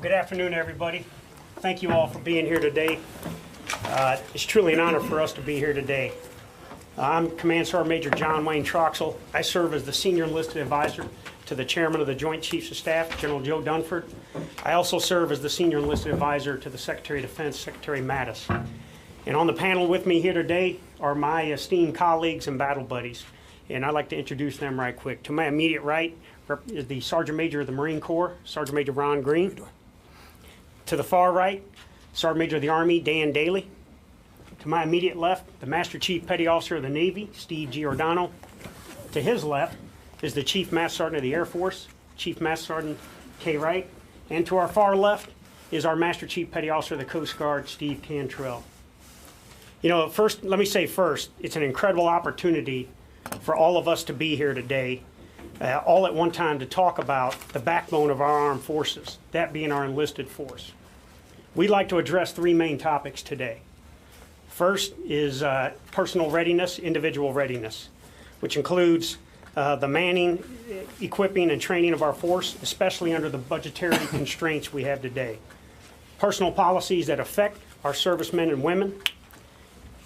Well, good afternoon, everybody. Thank you all for being here today. It's truly an honor for us to be here today. I'm Command Sgt. Major John Wayne Troxell. I serve as the Senior Enlisted Advisor to the Chairman of the Joint Chiefs of Staff, General Joe Dunford. I also serve as the Senior Enlisted Advisor to the Secretary of Defense, Secretary Mattis. And on the panel with me here today are my esteemed colleagues and battle buddies. And I'd like to introduce them right quick. To my immediate right is the Sergeant Major of the Marine Corps, Sergeant Major Ron Green. To the far right, Sergeant Major of the Army, Dan Daly. To my immediate left, the Master Chief Petty Officer of the Navy, Steve Giordano. To his left is the Chief Master Sergeant of the Air Force, Chief Master Sergeant Kay Wright. And to our far left is our Master Chief Petty Officer of the Coast Guard, Steve Cantrell. You know, first, let me say first, it's an incredible opportunity for all of us to be here today, all at one time to talk about the backbone of our armed forces, that being our enlisted force. We'd like to address three main topics today. First is personal readiness, individual readiness, which includes the manning, equipping, and training of our force, especially under the budgetary constraints we have today. Personal policies that affect our servicemen and women,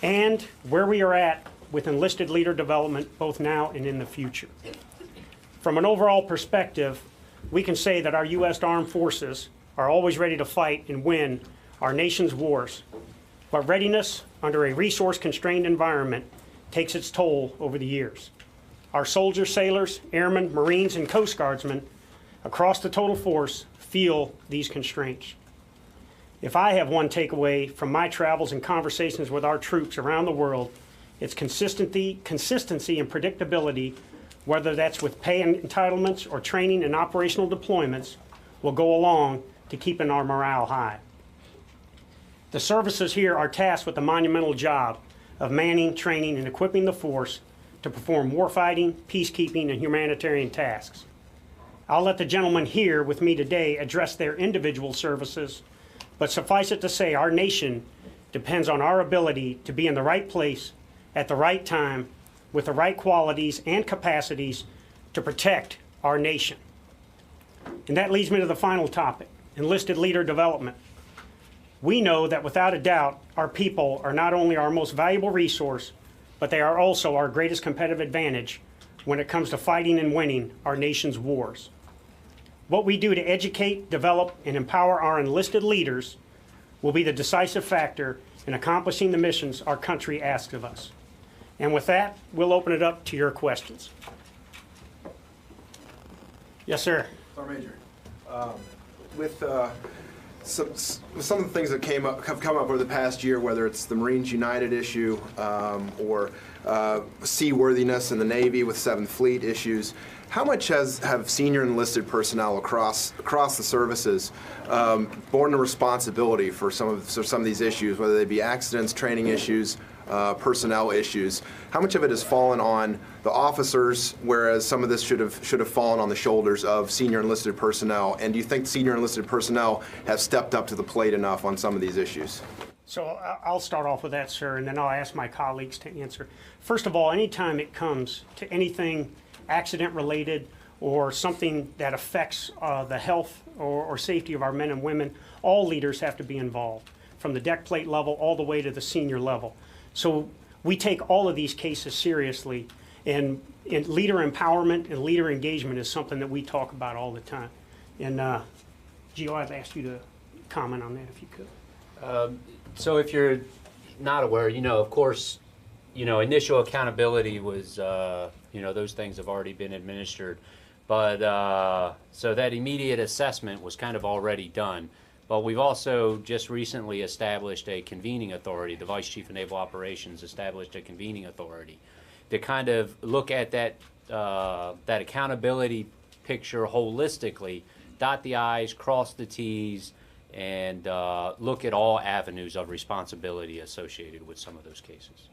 and where we are at with enlisted leader development, both now and in the future. From an overall perspective, we can say that our U.S. Armed Forces are always ready to fight and win our nation's wars. But readiness under a resource-constrained environment takes its toll over the years. Our soldiers, sailors, airmen, Marines, and Coast Guardsmen across the total force feel these constraints. If I have one takeaway from my travels and conversations with our troops around the world, it's consistency and predictability, whether that's with pay and entitlements or training and operational deployments, will go along to keeping our morale high. The services here are tasked with the monumental job of manning, training, and equipping the force to perform warfighting, peacekeeping, and humanitarian tasks. I'll let the gentlemen here with me today address their individual services, but suffice it to say our nation depends on our ability to be in the right place at the right time with the right qualities and capacities to protect our nation. And that leads me to the final topic, enlisted leader development. We know that without a doubt, our people are not only our most valuable resource, but they are also our greatest competitive advantage when it comes to fighting and winning our nation's wars. What we do to educate, develop, and empower our enlisted leaders will be the decisive factor in accomplishing the missions our country asks of us. And with that, we'll open it up to your questions. Yes, sir. Sergeant Major, with some of the things that have come up over the past year, whether it's the Marines United issue or seaworthiness in the Navy with 7th Fleet issues, how much have senior enlisted personnel across the services borne a responsibility for some of these issues, whether they be accidents, training issues, personnel issues? How much of it has fallen on the officers, whereas some of this should have fallen on the shoulders of senior enlisted personnel? And do you think senior enlisted personnel have stepped up to the plate enough on some of these issues? So I'll start off with that, sir, and then I'll ask my colleagues to answer. First of all, anytime it comes to anything accident-related or something that affects the health or safety of our men and women, all leaders have to be involved, from the deck plate level all the way to the senior level. So we take all of these cases seriously, and leader empowerment and leader engagement is something that we talk about all the time. And Gio, I'd ask you to comment on that if you could. So if you're not aware, of course, initial accountability was, those things have already been administered. But so that immediate assessment was kind of already done. But we've also just recently established a convening authority. The Vice Chief of Naval Operations established a convening authority to kind of look at that accountability picture holistically, dot the I's, cross the T's, and look at all avenues of responsibility associated with some of those cases.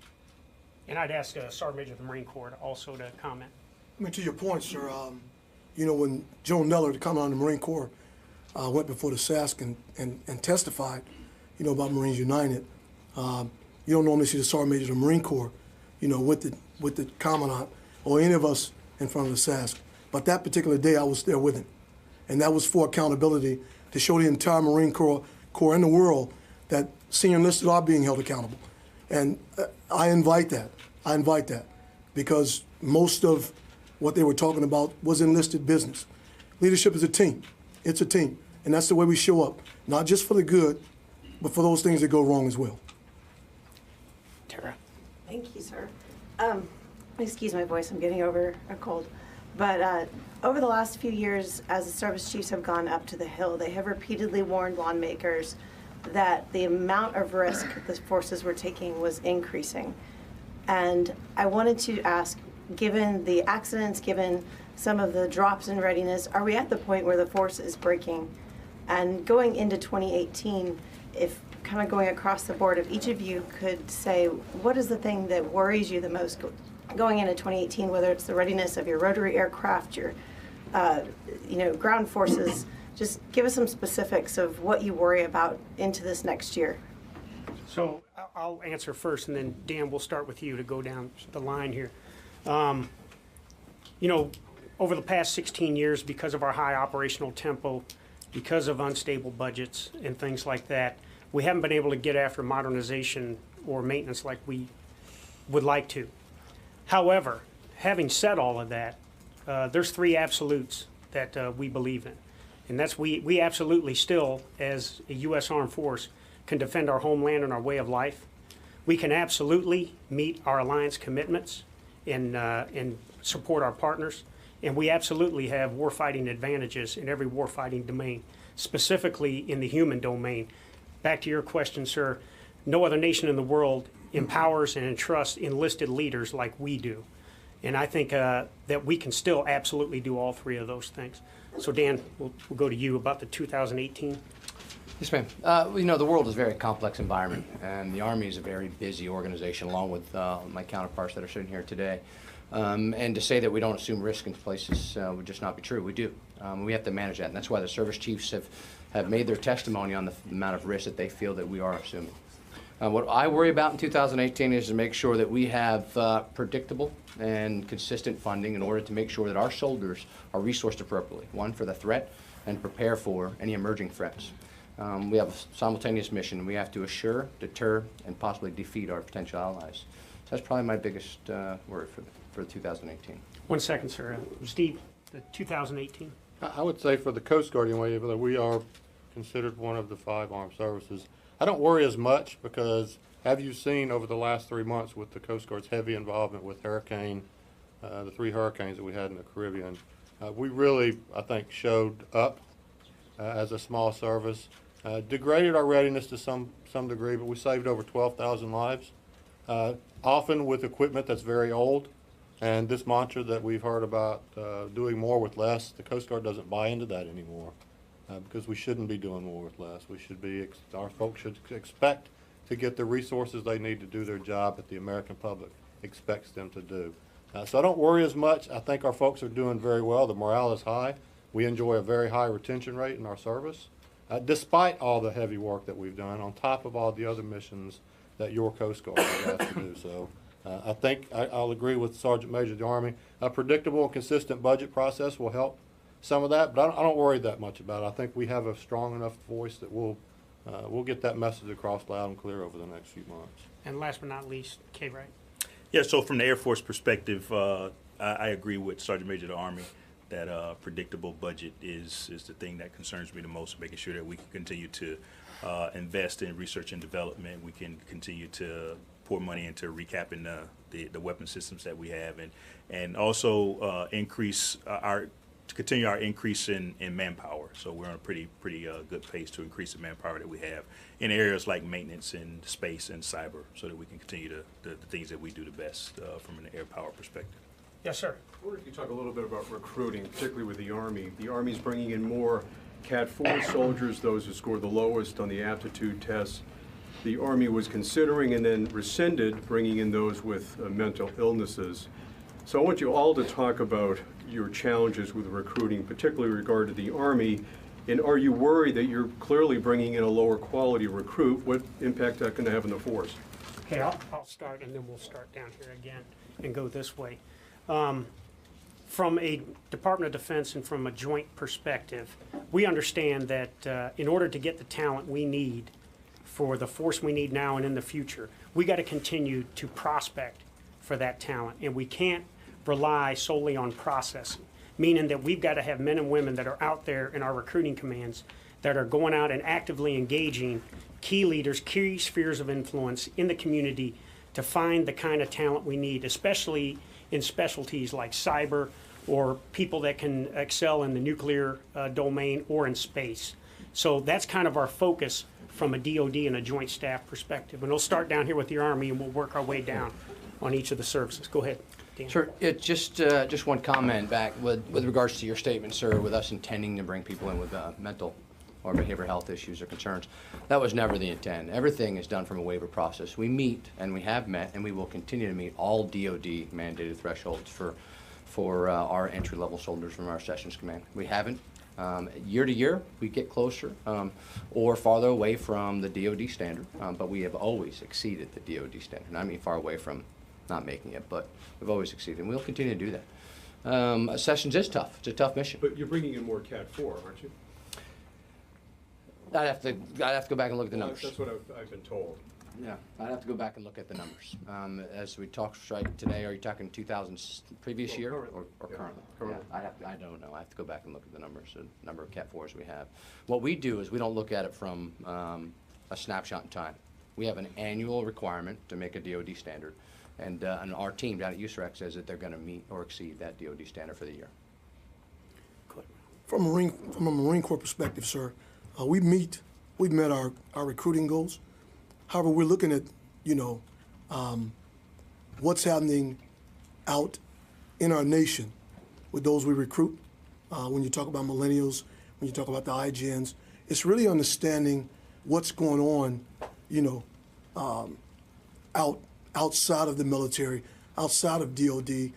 And I'd ask Sergeant Major of the Marine Corps also to comment. I mean, to your point, sir, when Joe Neller, the Commandant of the Marine Corps, went before the SASC and testified, about Marines United, you don't normally see the Sergeant Major of the Marine Corps, with the Commandant or any of us in front of the SASC. But that particular day, I was there with him. And that was for accountability to show the entire Marine Corps and the world that senior enlisted are being held accountable. And I invite that because most of what they were talking about was enlisted business. Leadership is a team. It's a team. And that's the way we show up, not just for the good, but for those things that go wrong as well. Tara. Thank you, sir. Excuse my voice, I'm getting over a cold. But over the last few years, as the service chiefs have gone up to the Hill, they have repeatedly warned lawmakers that the amount of risk the forces were taking was increasing. And I wanted to ask, given the accidents, given some of the drops in readiness, are we at the point where the force is breaking? And going into 2018, if kind of going across the board, if each of you could say, what is the thing that worries you the most going into 2018, whether it's the readiness of your rotary aircraft, your ground forces, just give us some specifics of what you worry about into this next year. So I'll answer first, and then Dan, we'll start with you to go down the line here. Over the past 16 years, because of our high operational tempo, because of unstable budgets and things like that, we haven't been able to get after modernization or maintenance like we would like to. However, having said all of that, there's three absolutes that we believe in. And that's we absolutely still, as a U.S. Armed Force, can defend our homeland and our way of life. We can absolutely meet our alliance commitments and support our partners. And we absolutely have warfighting advantages in every warfighting domain, specifically in the human domain. Back to your question, sir, no other nation in the world empowers and entrusts enlisted leaders like we do. And I think that we can still absolutely do all three of those things. So Dan, we'll go to you about the 2018. Yes, ma'am. The world is a very complex environment, and the Army is a very busy organization, along with my counterparts that are sitting here today. And to say that we don't assume risk in places would just not be true. We do. We have to manage that, and that's why the service chiefs have made their testimony on the amount of risk that they feel that we are assuming. What I worry about in 2018 is to make sure that we have predictable and consistent funding in order to make sure that our soldiers are resourced appropriately, one, for the threat, and prepare for any emerging threats. We have a simultaneous mission. We have to assure, deter, and possibly defeat our potential allies. So that's probably my biggest worry for 2018. 1 second, sir. Steve, the 2018. I would say for the Coast Guard anyway, that we are considered one of the 5 armed services. I don't worry as much because have you seen over the last 3 months with the Coast Guard's heavy involvement with hurricane, the 3 hurricanes that we had in the Caribbean, we really, I think, showed up as a small service, degraded our readiness to some degree, but we saved over 12,000 lives, often with equipment that's very old. And this mantra that we've heard about doing more with less, the Coast Guard doesn't buy into that anymore because we shouldn't be doing more with less. We should be, our folks should expect to get the resources they need to do their job that the American public expects them to do. So I don't worry as much. I think our folks are doing very well. The morale is high. We enjoy a very high retention rate in our service, despite all the heavy work that we've done on top of all the other missions that your Coast Guard has to do. So. I think I'll agree with Sergeant Major of the Army. A predictable and consistent budget process will help some of that, but I don't worry that much about it. I think we have a strong enough voice that we'll get that message across loud and clear over the next few months. And last but not least, Kay Wright. Yeah, so from the Air Force perspective, I agree with Sergeant Major of the Army that predictable budget is the thing that concerns me the most, making sure that we can continue to invest in research and development. We can continue to pour money into recapping the weapon systems that we have, and also continue our increase in manpower. So we're on a pretty good pace to increase the manpower that we have in areas like maintenance and space and cyber, so that we can continue the things that we do the best from an air power perspective. Yes, sir. I wonder if you talk a little bit about recruiting, particularly with the Army. The Army's bringing in more Cat 4 soldiers, those who score the lowest on the aptitude tests. The Army was considering and then rescinded bringing in those with mental illnesses. So I want you all to talk about your challenges with recruiting, particularly with regard to the Army. And are you worried that you're clearly bringing in a lower quality recruit? What impact that's going to have on the force? Okay, I'll start, and then we'll start down here again and go this way. from a Department of Defense and from a joint perspective, we understand that in order to get the talent we need for the force we need now and in the future, we got to continue to prospect for that talent. And we can't rely solely on processing, meaning that we've got to have men and women that are out there in our recruiting commands that are going out and actively engaging key leaders, key spheres of influence in the community to find the kind of talent we need, especially in specialties like cyber or people that can excel in the nuclear domain or in space. So that's kind of our focus from a DoD and a joint staff perspective. And we'll start down here with the Army and we'll work our way down on each of the services. Go ahead, Dan. Sir, just one comment back with regards to your statement, sir, with us intending to bring people in with mental or behavioral health issues or concerns. That was never the intent. Everything is done from a waiver process. We meet, and we have met, and we will continue to meet all DoD mandated thresholds for our entry-level soldiers from our Sessions Command. We haven't. Year to year, we get closer or farther away from the DoD standard, but we have always exceeded the DoD standard. I mean, far away from not making it, but we've always exceeded, and we'll continue to do that. Sessions is tough. It's a tough mission. But you're bringing in more Cat 4, aren't you? I'd have to go back and look at the numbers. That's what I've been told. Yeah, I'd have to go back and look at the numbers. As we talked right today, are you talking 2000 previous year currently. or Yeah, currently? currently. Yeah, I don't know. I have to go back and look at the numbers, the number of Cat 4s we have. What we do is we don't look at it from a snapshot in time. We have an annual requirement to make a DoD standard, and our team down at USREC says that they're going to meet or exceed that DoD standard for the year. From a Marine Corps perspective, sir, we've met our recruiting goals. However, we're looking at, what's happening out in our nation with those we recruit. When you talk about millennials, when you talk about the IGNs, it's really understanding what's going on, outside of the military, outside of DoD,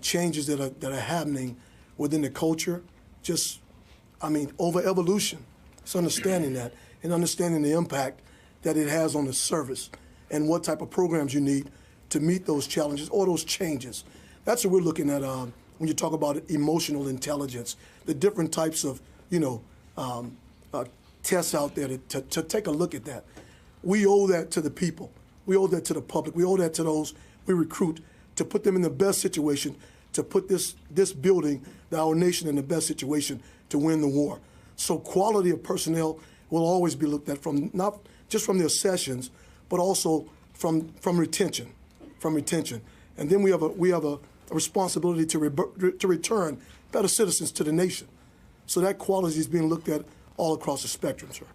changes that are happening within the culture. Over evolution. It's understanding that and understanding the impact that it has on the service and what type of programs you need to meet those challenges or those changes. That's what we're looking at when you talk about emotional intelligence, the different types of, tests out there to take a look at that. We owe that to the people. We owe that to the public. We owe that to those we recruit to put them in the best situation, to put this building, our nation, in the best situation to win the war. So quality of personnel will always be looked at from not just from their sessions, but also from retention, And then we have a responsibility to return better citizens to the nation. So that quality is being looked at all across the spectrum, sir.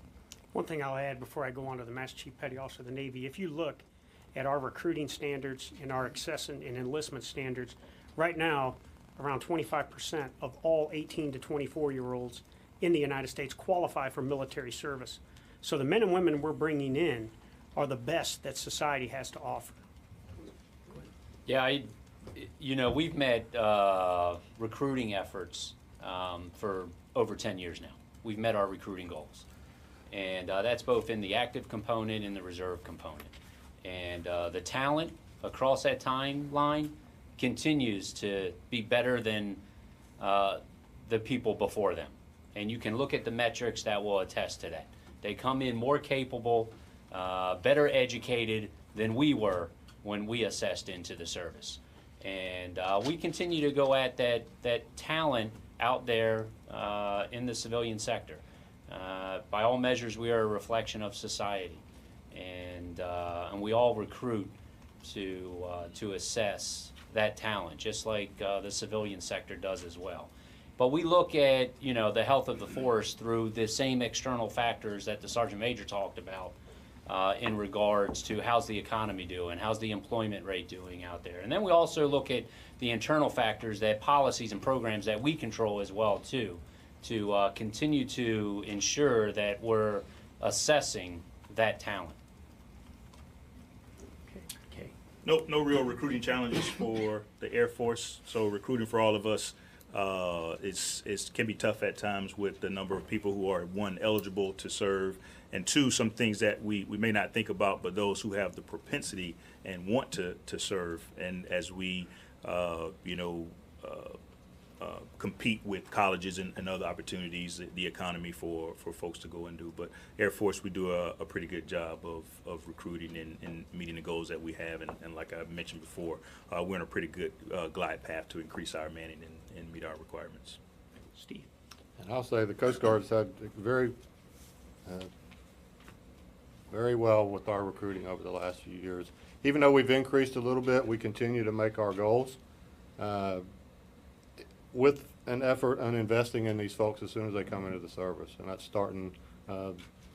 One thing I'll add before I go on to the Master Chief Petty Officer of the Navy, if you look at our recruiting standards and our access and enlistment standards, right now, around 25% of all 18 to 24-year-olds in the United States qualify for military service. So the men and women we're bringing in are the best that society has to offer. Yeah, we've met recruiting efforts for over 10 years now. We've met our recruiting goals. And that's both in the active component and the reserve component. And the talent across that timeline continues to be better than the people before them. And you can look at the metrics that will attest to that. They come in more capable, better educated than we were when we assessed into the service. And we continue to go at that talent out there in the civilian sector. By all measures, we are a reflection of society. And we all recruit to assess that talent, just like the civilian sector does as well. But we look at, the health of the force through the same external factors that the Sergeant Major talked about in regards to how's the economy doing, how's the employment rate doing out there. And then we also look at the internal factors, that policies and programs that we control as well, too, to continue to ensure that we're assessing that talent. Okay. No real recruiting challenges for the Air Force. So recruiting for all of us can be tough at times with the number of people who are, one, eligible to serve, and two, some things that we may not think about, but those who have the propensity and want to serve. And as we compete with colleges and other opportunities, the economy for folks to go and do. But Air Force, we do a pretty good job of recruiting and meeting the goals that we have. And like I mentioned before, we're on a pretty good glide path to increase our manning and meet our requirements. Steve. And I'll say the Coast Guard's had very well with our recruiting over the last few years. Even though we've increased a little bit, we continue to make our goals with an effort on investing in these folks as soon as they come into the service. And that's starting,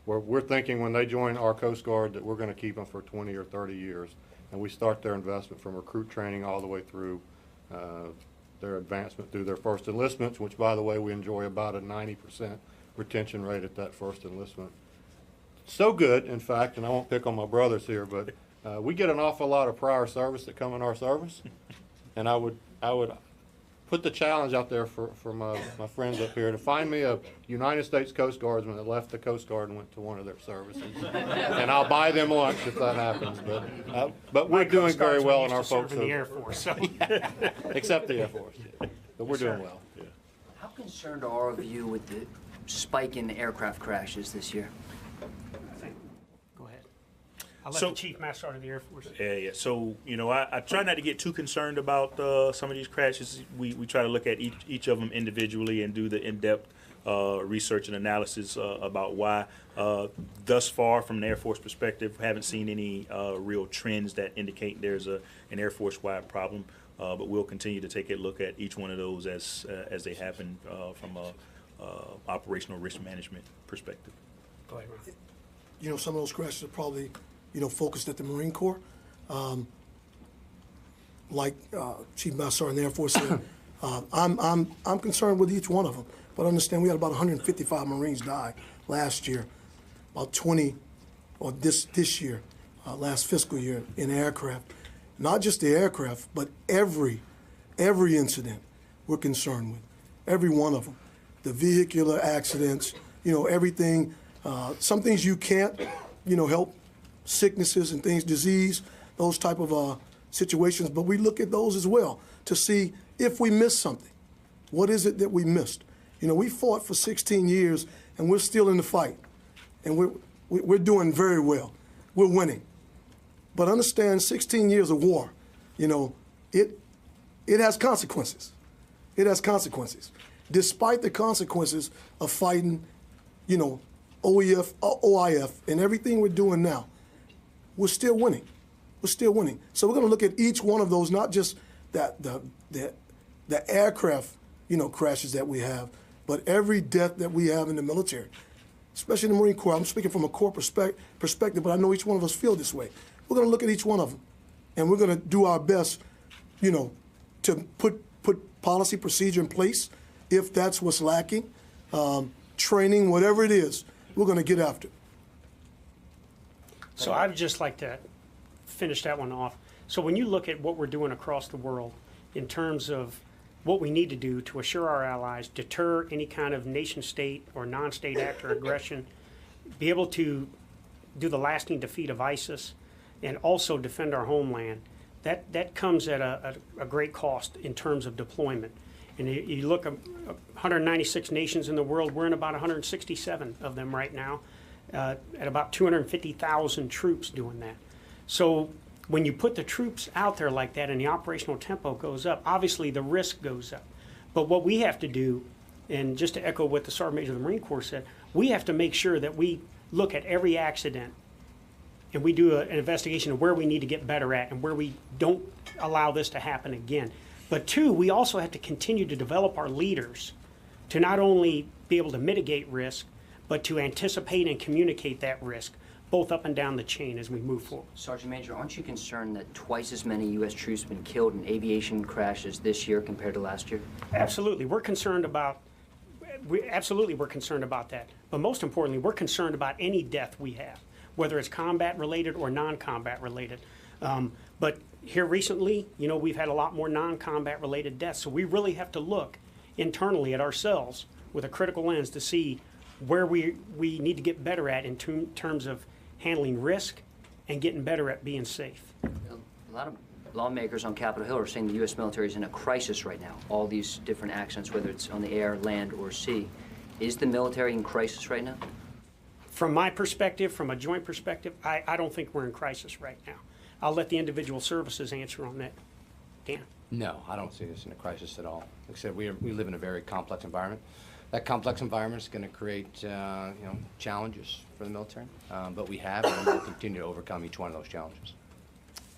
we're thinking when they join our Coast Guard that we're going to keep them for 20 or 30 years. And we start their investment from recruit training all the way through their advancement through their first enlistments, which, by the way, we enjoy about a 90% retention rate at that first enlistment. So good, in fact, and I won't pick on my brothers here, but we get an awful lot of prior service that come in our service, and I would put the challenge out there for my friends up here to find me a United States Coast Guardsman that left the Coast Guard and went to one of their services, and I'll buy them lunch if that happens. But we're doing very well in our folks. In the Air Force, so. Except the Air Force, but we're doing well. Yeah. How concerned are all of you with the spike in aircraft crashes this year? Go ahead. I'll let the Chief Master Sergeant of the Air Force. Yeah. So, I try not to get too concerned about some of these crashes. We try to look at each of them individually and do the in-depth research and analysis about why. Thus far, from an Air Force perspective, haven't seen any real trends that indicate there's an Air Force-wide problem. But we'll continue to take a look at each one of those as they happen from a operational risk management perspective. Go ahead, Ron. Some of those crashes are probably, focused at the Marine Corps. Like Chief Master Sergeant of the Air Force said, I'm concerned with each one of them. But understand we had about 155 Marines die last year, about 20, or this year, last fiscal year in aircraft. Not just the aircraft, but every incident we're concerned with, every one of them. The vehicular accidents, everything. Some things you can't, help, sicknesses and things, disease, those type of situations. But we look at those as well to see if we missed something. What is it that we missed? We fought for 16 years and we're still in the fight, and we're doing very well. We're winning. But understand, 16 years of war, it has consequences. It has consequences. Despite the consequences of fighting, OEF, OIF, and everything we're doing now, we're still winning. We're still winning. So we're going to look at each one of those, not just the aircraft, crashes that we have, but every death that we have in the military, especially in the Marine Corps. I'm speaking from a Corps perspective, but I know each one of us feel this way. We're going to look at each one of them, and we're going to do our best, to put policy, procedure in place if that's what's lacking, training, whatever it is, we're going to get after it. So I would just like to finish that one off. So when you look at what we're doing across the world in terms of what we need to do to assure our allies, deter any kind of nation-state or non-state act or aggression, be able to do the lasting defeat of ISIS, and also defend our homeland, that comes at a great cost in terms of deployment. And you look at 196 nations in the world, we're in about 167 of them right now, at about 250,000 troops doing that. So when you put the troops out there like that and the operational tempo goes up, obviously the risk goes up. But what we have to do, and just to echo what the Sergeant Major of the Marine Corps said, we have to make sure that we look at every accident and we do an investigation of where we need to get better at and where we don't allow this to happen again. But two, we also have to continue to develop our leaders to not only be able to mitigate risk, but to anticipate and communicate that risk, both up and down the chain as we move forward. Sergeant Major, aren't you concerned that twice as many U.S. troops have been killed in aviation crashes this year compared to last year? Absolutely. We're concerned about that. But most importantly, we're concerned about any death we have, whether it's combat related or non-combat related. But here recently, we've had a lot more non-combat related deaths. So we really have to look internally at ourselves with a critical lens to see where we need to get better at in terms of handling risk and getting better at being safe. A lawmakers on Capitol Hill are saying the U.S. military is in a crisis right now. All these different accents, whether it's on the air, land, or sea. Is the military in crisis right now? From my perspective, from a joint perspective, I don't think we're in crisis right now. I'll let the individual services answer on that. Dan? No, I don't see this in a crisis at all. Like I said, we live in a very complex environment. That complex environment is going to create challenges for the military, but we have and we'll continue to overcome each one of those challenges.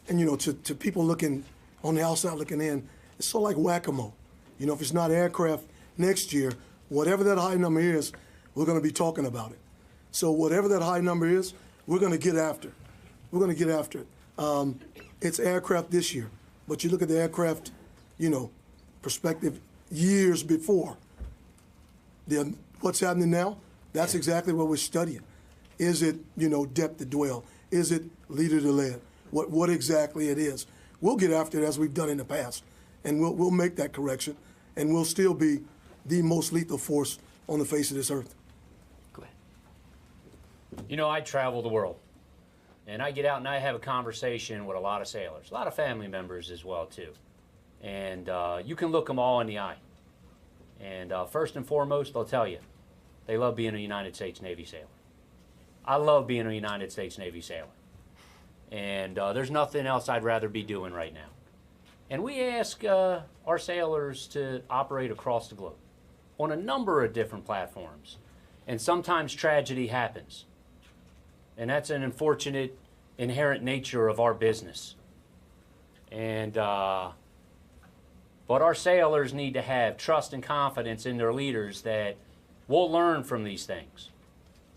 And to people looking on the outside looking in, it's sort of like whack-a-mole. If it's not aircraft next year, whatever that high number is, we're going to be talking about it. So whatever that high number is, we're going to get after it. We're going to get after it. It's aircraft this year, but you look at the aircraft, perspective years before. What's happening now, that's exactly what we're studying. Is it, depth to dwell? Is it leader to lead? What exactly it is. We'll get after it as we've done in the past, and we'll make that correction, and we'll still be the most lethal force on the face of this earth. Go ahead. I travel the world, and I get out and I have a conversation with a lot of sailors, a lot of family members as well, too. And you can look them all in the eye. And first and foremost, they'll tell you, they love being a United States Navy sailor. I love being a United States Navy sailor. And there's nothing else I'd rather be doing right now. And we ask our sailors to operate across the globe on a number of different platforms. And sometimes tragedy happens. And that's an unfortunate, inherent nature of our business. And but our sailors need to have trust and confidence in their leaders that we'll learn from these things.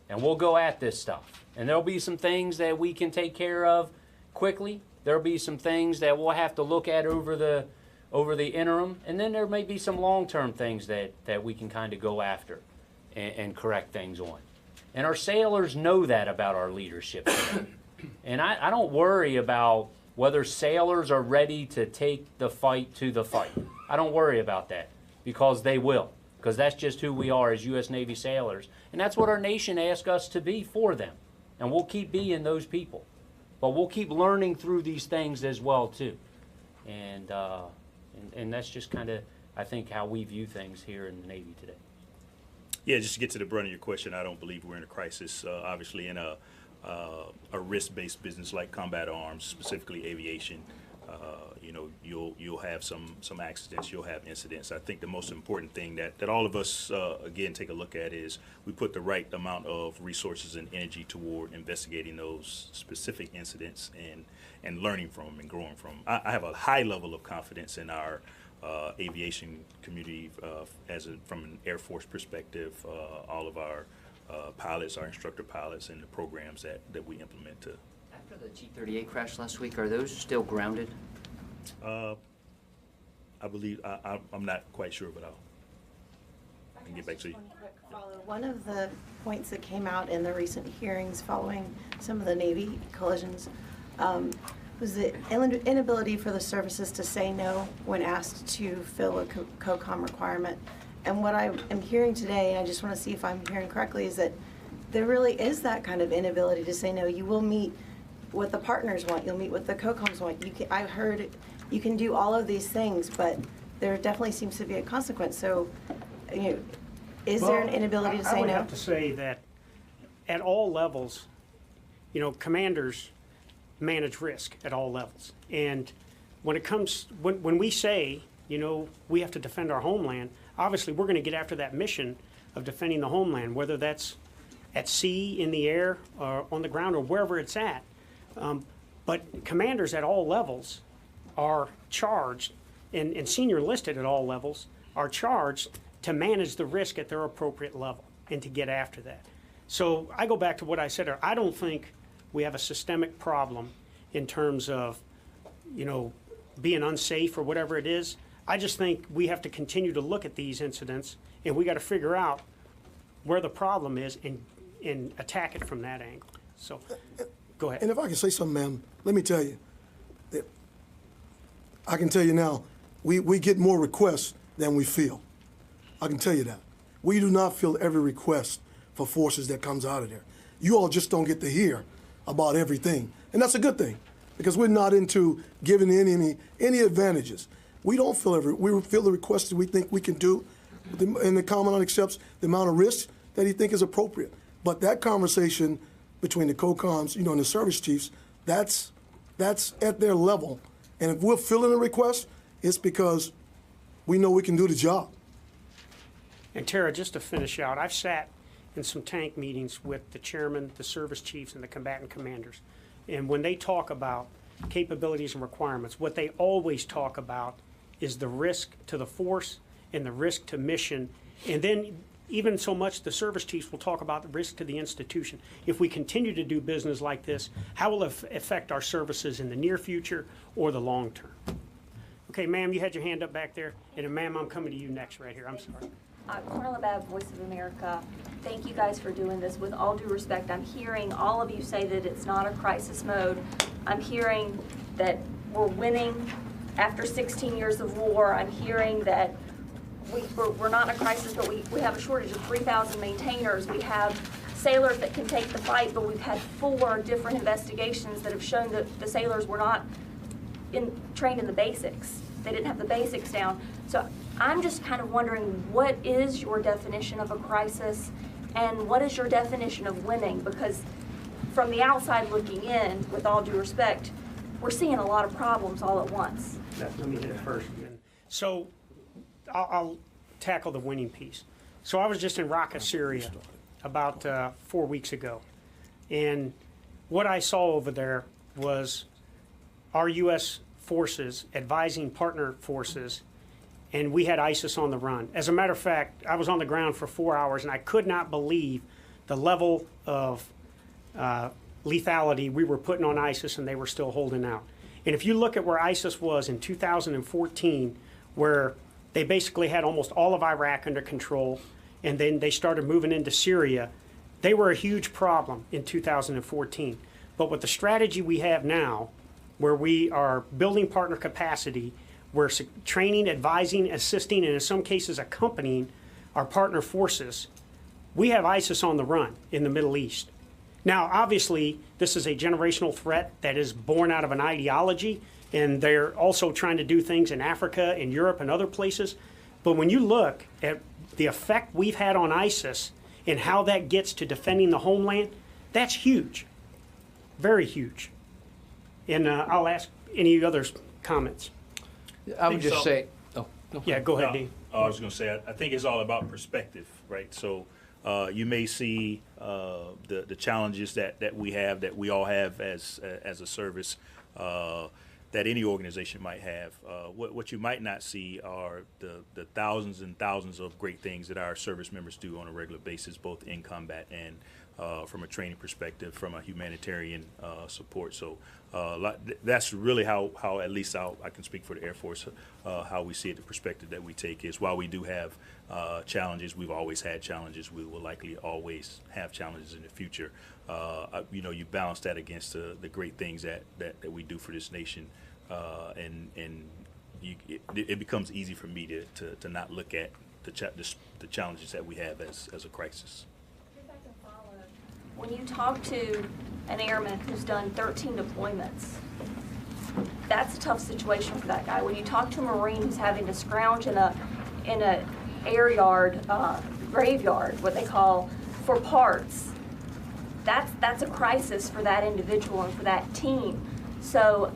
And we'll go at this stuff. And there'll be some things that we can take care of quickly. There'll be some things that we'll have to look at over the interim. And then there may be some long-term things that we can kind of go after and correct things on. And our sailors know that about our leadership. And I don't worry about whether sailors are ready to take the fight to the fight. I don't worry about that, because they will, because that's just who we are as U.S. Navy sailors. And that's what our nation asks us to be for them. And we'll keep being those people. But we'll keep learning through these things as well, too. And that's just kind of, I think, how we view things here in the Navy today. Yeah, just to get to the brunt of your question, I don't believe we're in a crisis. Obviously, in a risk-based business like combat arms, specifically aviation, you'll have some accidents, you'll have incidents. I think the most important thing that all of us, again, take a look at is we put the right amount of resources and energy toward investigating those specific incidents and learning from them and growing from them. I have a high level of confidence in our aviation community from an Air Force perspective, all of our pilots, our instructor pilots, and the programs that we implement to. After the G-38 crash last week, are those still grounded? I believe, I'm not quite sure, but I can get back to you. One quick follow. One of the points that came out in the recent hearings following some of the Navy collisions was the inability for the services to say no when asked to fill a COCOM requirement. And what I am hearing today, and I just want to see if I'm hearing correctly, is that there really is that kind of inability to say no. You will meet what the partners want. You'll meet what the COCOMs want. I heard you can do all of these things, but there definitely seems to be a consequence. So, is there an inability to say no? I would have to say that at all levels, commanders manage risk at all levels. And when it comes, when we say, we have to defend our homeland, obviously we're going to get after that mission of defending the homeland, whether that's at sea, in the air, or on the ground, or wherever it's at. But commanders at all levels are charged, and senior enlisted at all levels are charged to manage the risk at their appropriate level and to get after that. So I go back to what I said earlier. I don't think we have a systemic problem in terms of, being unsafe or whatever it is. I just think we have to continue to look at these incidents, and we got to figure out where the problem is and attack it from that angle. So, go ahead. And if I can say something, ma'am, let me tell you that I can tell you now, we get more requests than we feel. I can tell you that. We do not fill every request for forces that comes out of there. You all just don't get to hear about everything, and that's a good thing. because we're not into giving any advantages. We don't fill we fill the requests that we think we can do, and the Commandant accepts the amount of risk that he thinks is appropriate. But that conversation between the co-coms, and the service chiefs, that's at their level. And if we're filling a request, it's because we know we can do the job. And Tara, just to finish out, I've sat in some tank meetings with the chairman, the service chiefs, and the combatant commanders. And when they talk about capabilities and requirements, what they always talk about is the risk to the force and the risk to mission. And then even so much the service chiefs will talk about the risk to the institution. If we continue to do business like this, how will it affect our services in the near future or the long term? Okay, ma'am, you had your hand up back there. And ma'am, I'm coming to you next right here. I'm sorry. Cornel Abab, Voice of America. Thank you guys for doing this. With all due respect, I'm hearing all of you say that it's not a crisis mode. I'm hearing that we're winning after 16 years of war. I'm hearing that we're not in a crisis, but we have a shortage of 3,000 maintainers. We have sailors that can take the fight, but we've had 4 different investigations that have shown that the sailors were not trained in the basics. They didn't have the basics down. So I'm just kind of wondering, what is your definition of a crisis, and what is your definition of winning? Because from the outside looking in, with all due respect, we're seeing a lot of problems all at once. Let me hit it first. So I'll tackle the winning piece. So I was just in Raqqa, Syria, about 4 weeks ago. And what I saw over there was our U.S. forces advising partner forces, and we had ISIS on the run. As a matter of fact, I was on the ground for 4 hours, and I could not believe the level of lethality we were putting on ISIS, and they were still holding out. And if you look at where ISIS was in 2014, where they basically had almost all of Iraq under control, and then they started moving into Syria, they were a huge problem in 2014. But with the strategy we have now, where we are building partner capacity, we're training, advising, assisting, and in some cases accompanying our partner forces, we have ISIS on the run in the Middle East. Now, obviously, this is a generational threat that is born out of an ideology, and they're also trying to do things in Africa and Europe and other places. But when you look at the effect we've had on ISIS and how that gets to defending the homeland, that's huge, very huge. And I'll ask any other comments. I would just say, yeah, go ahead, Dean. I was going to say, I think it's all about perspective, right? So you may see the challenges that we have, that we all have as a service, that any organization might have. What you might not see are the thousands and thousands of great things that our service members do on a regular basis, both in combat and from a training perspective, from a humanitarian support. So that's really how at least I can speak for the Air Force, how we see it. The perspective that we take is, while we do have challenges, we've always had challenges, we will likely always have challenges in the future. You balance that against the great things that we do for this nation, and it becomes easy for me to not look at the challenges that we have as a crisis. When you talk to an airman who's done 13 deployments, that's a tough situation for that guy. When you talk to a Marine who's having to scrounge in a air yard, graveyard, what they call, for parts, that's a crisis for that individual and for that team. So,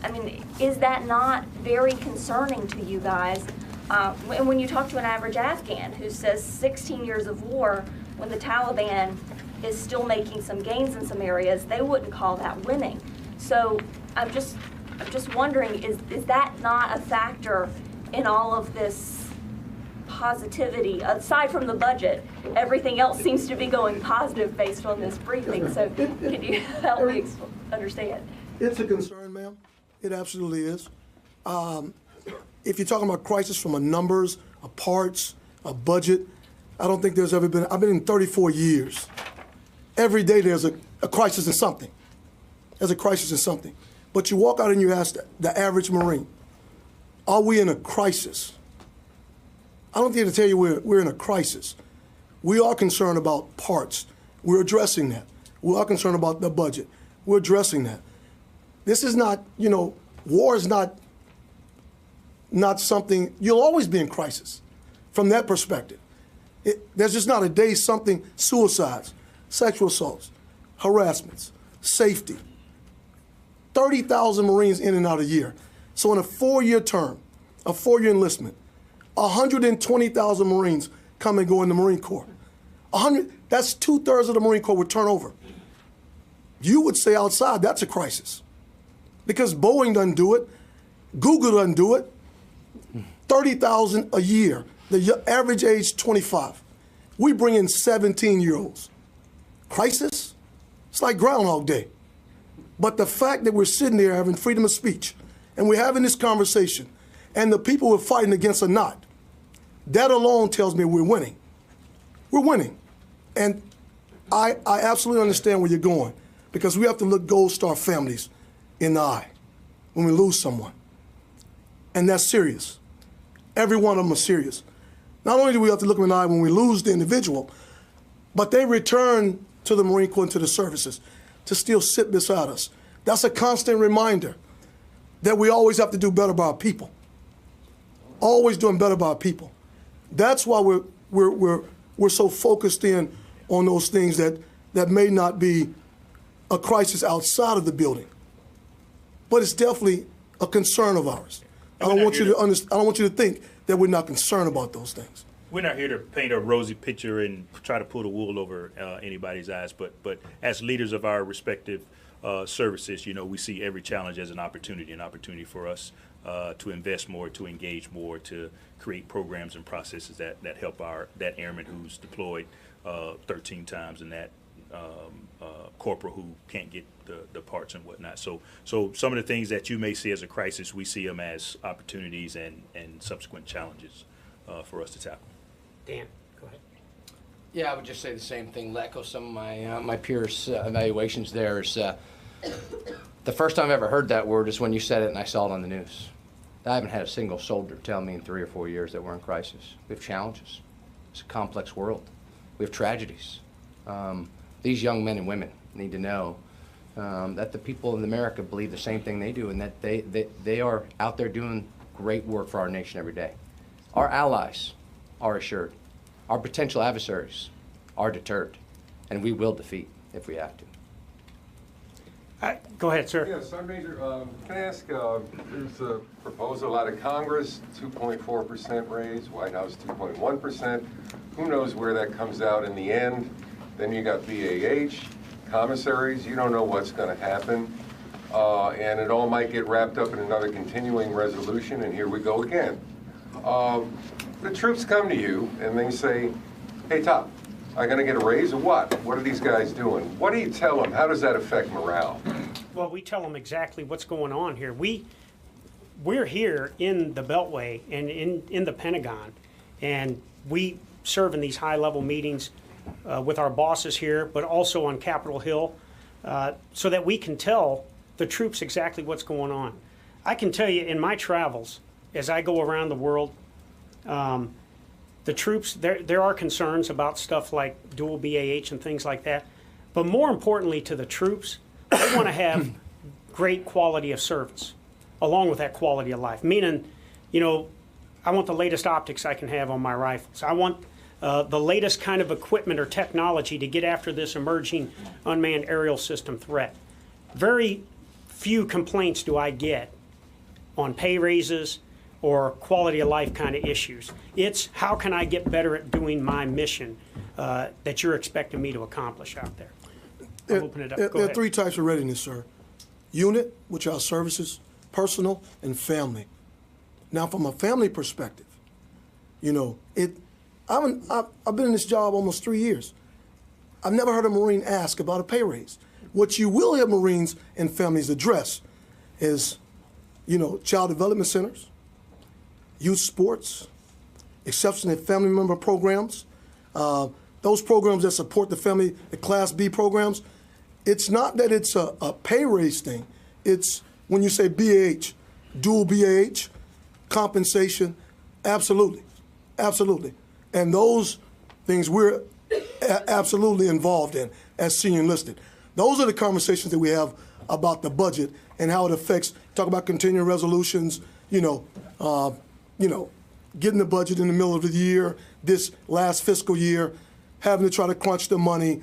I mean, is that not very concerning to you guys? And when you talk to an average Afghan who says 16 years of war, when the Taliban is still making some gains in some areas, they wouldn't call that winning. So I'm just wondering, is that not a factor in all of this positivity? Aside from the budget, everything else seems to be going positive based on this briefing. So can you help me understand? It's a concern, ma'am. It absolutely is. If you're talking about crisis from a numbers, a parts, a budget, I don't think there's ever been, I've been in 34 years. Every day there's a crisis in something. There's a crisis in something. But you walk out and you ask the average Marine, are we in a crisis? I don't think to tell you we're in a crisis. We are concerned about parts. We're addressing that. We are concerned about the budget. We're addressing that. This is not, war is not something, you'll always be in crisis from that perspective. There's just not a day something, suicides, sexual assaults, harassments, safety. 30,000 Marines in and out a year. So in a 4-year term, a 4-year enlistment, 120,000 Marines come and go in the Marine Corps. That's 2/3 of the Marine Corps would turn over. You would say outside, that's a crisis. Because Boeing doesn't do it, Google doesn't do it. 30,000 a year, the average age 25. We bring in 17-year-olds. Crisis? It's like Groundhog Day. But the fact that we're sitting there having freedom of speech, and we're having this conversation, and the people we're fighting against are not, that alone tells me we're winning. We're winning. And I absolutely understand where you're going, because we have to look Gold Star families in the eye when we lose someone. And that's serious. Every one of them are serious. Not only do we have to look them in the eye when we lose the individual, but they return to the Marine Corps and to the services to still sit beside us. That's a constant reminder that we always have to do better by our people. Always doing better by our people. That's why we're so focused in on those things that may not be a crisis outside of the building, but it's definitely a concern of ours. I don't want you to think that we're not concerned about those things. We're not here to paint a rosy picture and try to pull the wool over anybody's eyes, but as leaders of our respective services, we see every challenge as an opportunity for us to invest more, to engage more, to create programs and processes that help that airman who's deployed 13 times and that corporal who can't get the parts and whatnot. So some of the things that you may see as a crisis, we see them as opportunities and subsequent challenges for us to tackle. Dan, go ahead. Yeah, I would just say the same thing. Echo some of my peers' evaluations there. Is the first time I ever heard that word is when you said it and I saw it on the news. I haven't had a single soldier tell me in 3 or 4 years that we're in crisis. We have challenges. It's a complex world. We have tragedies. These young men and women need to know that the people in America believe the same thing they do, and that they are out there doing great work for our nation every day. Our allies are assured. Our potential adversaries are deterred, and we will defeat if we have to. Go ahead, sir. Yes, Sergeant Major, can I ask, there's a proposal out of Congress, 2.4% raise, White House 2.1%. Who knows where that comes out in the end? Then you got BAH, commissaries, you don't know what's going to happen. And it all might get wrapped up in another continuing resolution, and here we go again. The troops come to you and they say, hey, Top, am I going to get a raise or what? What are these guys doing? What do you tell them? How does that affect morale? Well, we tell them exactly what's going on here. We're here in the Beltway and in the Pentagon, and we serve in these high-level meetings with our bosses here, but also on Capitol Hill, so that we can tell the troops exactly what's going on. I can tell you in my travels, as I go around the world, the troops, there are concerns about stuff like dual BAH and things like that, but more importantly to the troops, they want to have great quality of service along with that quality of life, meaning, I want the latest optics I can have on my rifles. I want the latest kind of equipment or technology to get after this emerging unmanned aerial system threat. Very few complaints do I get on pay raises or quality of life kind of issues. It's how can I get better at doing my mission that you're expecting me to accomplish out there. I'll open it up. Go There are ahead. 3 types of readiness, sir. Unit, which are services, personal, and family. Now, from a family perspective, I've been in this job almost 3 years. I've never heard a Marine ask about a pay raise. What you will hear Marines and families address is, child development centers, youth sports, exceptional family member programs, those programs that support the family, the Class B programs. It's not that it's a pay raise thing. It's when you say BAH, dual BAH, compensation, absolutely, absolutely. And those things we're absolutely involved in as senior enlisted. Those are the conversations that we have about the budget and how it affects. Talk about continuing resolutions. Getting the budget in the middle of the year, this last fiscal year, having to try to crunch the money.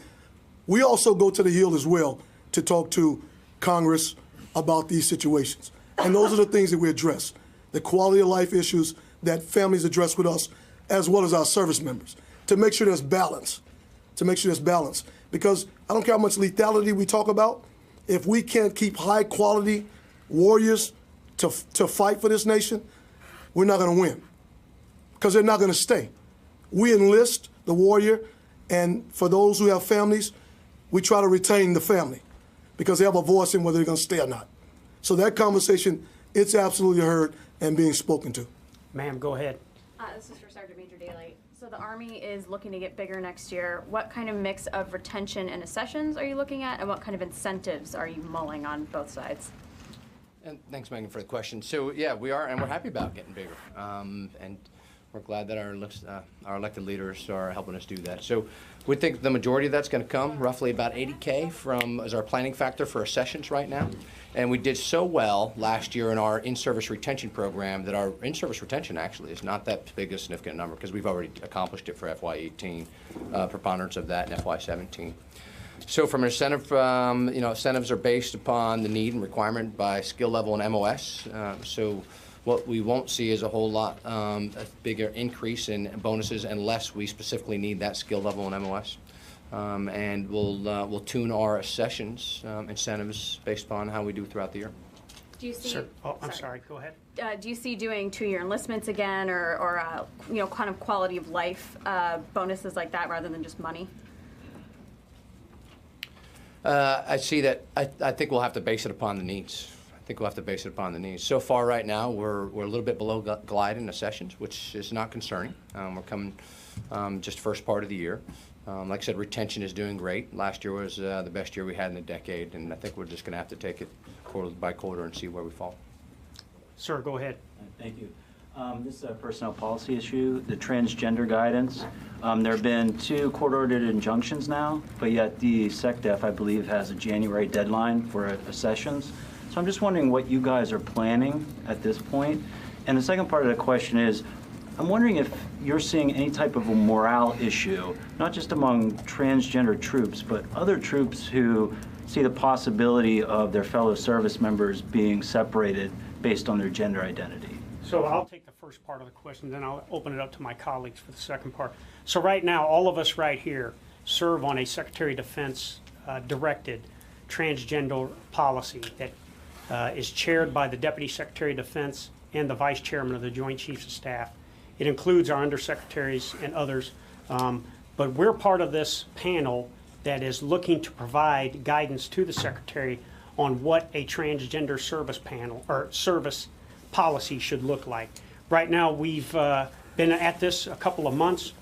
We also go to the Hill as well to talk to Congress about these situations. And those are the things that we address, the quality of life issues that families address with us, as well as our service members, to make sure there's balance, Because I don't care how much lethality we talk about, if we can't keep high quality warriors to fight for this nation, we're not going to win, because they're not going to stay. We enlist the warrior, and for those who have families, we try to retain the family because they have a voice in whether they're going to stay or not. So that conversation, it's absolutely heard and being spoken to. Ma'am, go ahead. This is for Sergeant Major Daly. So the Army is looking to get bigger next year. What kind of mix of retention and accessions are you looking at, and what kind of incentives are you mulling on both sides? And thanks, Megan, for the question. So yeah, we are, and we're happy about getting bigger. And we're glad that our elected leaders are helping us do that. So we think the majority of that's going to come, roughly about 80K as our planning factor for accessions right now. And we did so well last year in our in-service retention program that our in-service retention actually is not that big a significant number because we've already accomplished it for FY18, preponderance of that in FY17. So from an incentive, incentives are based upon the need and requirement by skill level and MOS. So what we won't see is a whole lot, a bigger increase in bonuses unless we specifically need that skill level and MOS. And we'll tune our accessions incentives based upon how we do throughout the year. Do you see? Sir, I'm sorry. Go ahead. Do you see doing 2-year enlistments again, or kind of quality of life bonuses like that rather than just money? I see that. I think we'll have to base it upon the needs. So far, right now, we're a little bit below glide in accessions, which is not concerning. We're coming just first part of the year. Like I said, retention is doing great. Last year was the best year we had in a decade, and I think we're just going to have to take it quarter by quarter and see where we fall. Sir, go ahead. Thank you. This is a personnel policy issue, the transgender guidance. There have been 2 court-ordered injunctions now, but yet the SecDef, I believe, has a January deadline for accessions. So I'm just wondering what you guys are planning at this point. And the second part of the question is, I'm wondering if you're seeing any type of a morale issue, not just among transgender troops, but other troops who see the possibility of their fellow service members being separated based on their gender identity. So I'll take the first part of the question, then I'll open it up to my colleagues for the second part. So right now, all of us right here serve on a Secretary of Defense directed transgender policy that is chaired by the Deputy Secretary of Defense and the Vice Chairman of the Joint Chiefs of Staff. It includes our undersecretaries and others, but we're part of this panel that is looking to provide guidance to the Secretary on what a transgender service panel or service policy should look like. Right now, we've been at this a couple of months.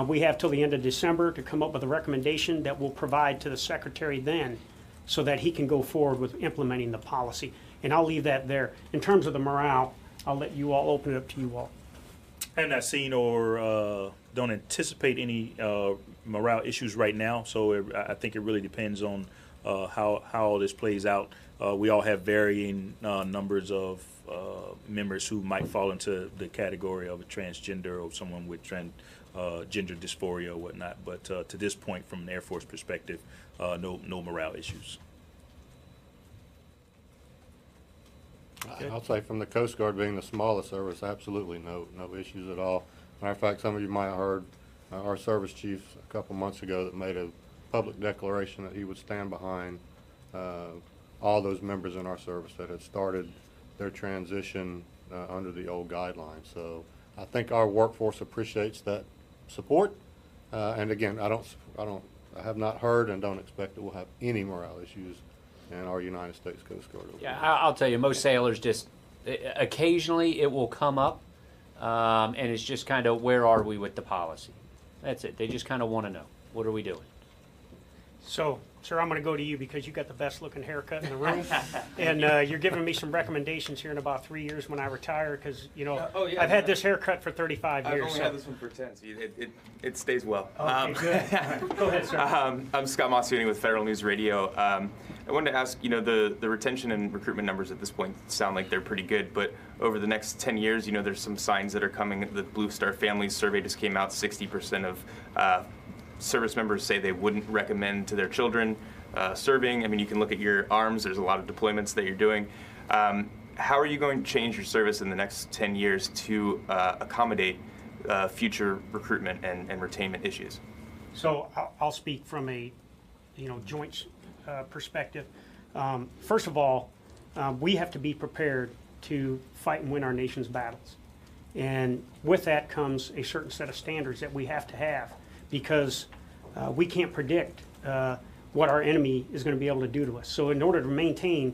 We have till the end of December to come up with a recommendation that we'll provide to the Secretary then so that he can go forward with implementing the policy. And I'll leave that there. In terms of the morale, I'll let you all open it up to you all. I have not seen or don't anticipate any morale issues right now, so I think it really depends on how all this plays out. We all have varying numbers of members who might fall into the category of a transgender or someone with gender dysphoria or whatnot, but to this point, from an Air Force perspective, no morale issues. I'll say from the Coast Guard being the smallest service, absolutely no issues at all. Matter of fact, some of you might have heard our service chief a couple months ago that made a public declaration that he would stand behind all those members in our service that had started their transition under the old guidelines. So I think our workforce appreciates that support. And again, I have not heard and don't expect that we'll have any morale issues in our United States Coast Guard. Yeah, I'll tell you, most sailors just, occasionally it will come up, and it's just kind of, where are we with the policy? That's it. They just kind of want to know, what are we doing? So, sir, I'm going to go to you because you got the best looking haircut in the room. And you're giving me some recommendations here in about 3 years when I retire because, I've had this haircut for 35 years. I've only had this one for 10, so it stays well. Okay, good. Go ahead, sir. I'm Scott Moscioni with Federal News Radio. I wanted to ask, the retention and recruitment numbers at this point sound like they're pretty good, but over the next 10 years, there's some signs that are coming. The Blue Star Families survey just came out. 60% of service members say they wouldn't recommend to their children serving. I mean, you can look at your arms. There's a lot of deployments that you're doing. How are you going to change your service in the next 10 years to accommodate future recruitment and retainment issues? So I'll speak from a joint perspective. First of all, we have to be prepared to fight and win our nation's battles. And with that comes a certain set of standards that we have to have, because we can't predict what our enemy is going to be able to do to us. So in order to maintain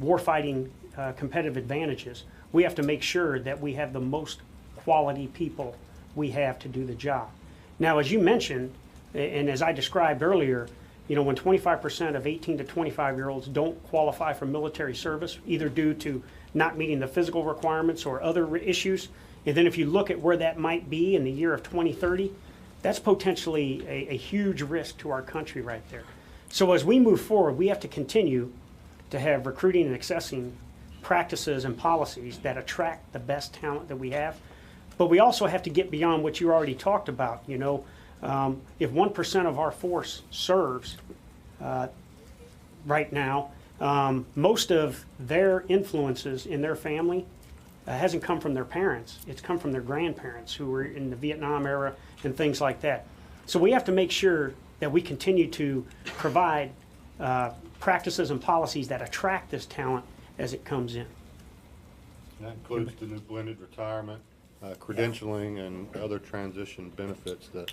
warfighting competitive advantages, we have to make sure that we have the most quality people we have to do the job. Now, as you mentioned, and as I described earlier, when 25% of 18 to 25-year-olds don't qualify for military service, either due to not meeting the physical requirements or other issues, and then if you look at where that might be in the year of 2030, that's potentially a huge risk to our country right there. So as we move forward, we have to continue to have recruiting and accessing practices and policies that attract the best talent that we have. But we also have to get beyond what you already talked about. If 1% of our force serves right now, most of their influences in their family hasn't come from their parents. It's come from their grandparents who were in the Vietnam era and things like that. So we have to make sure that we continue to provide practices and policies that attract this talent as it comes in. And that includes the new blended retirement, credentialing, and other transition benefits that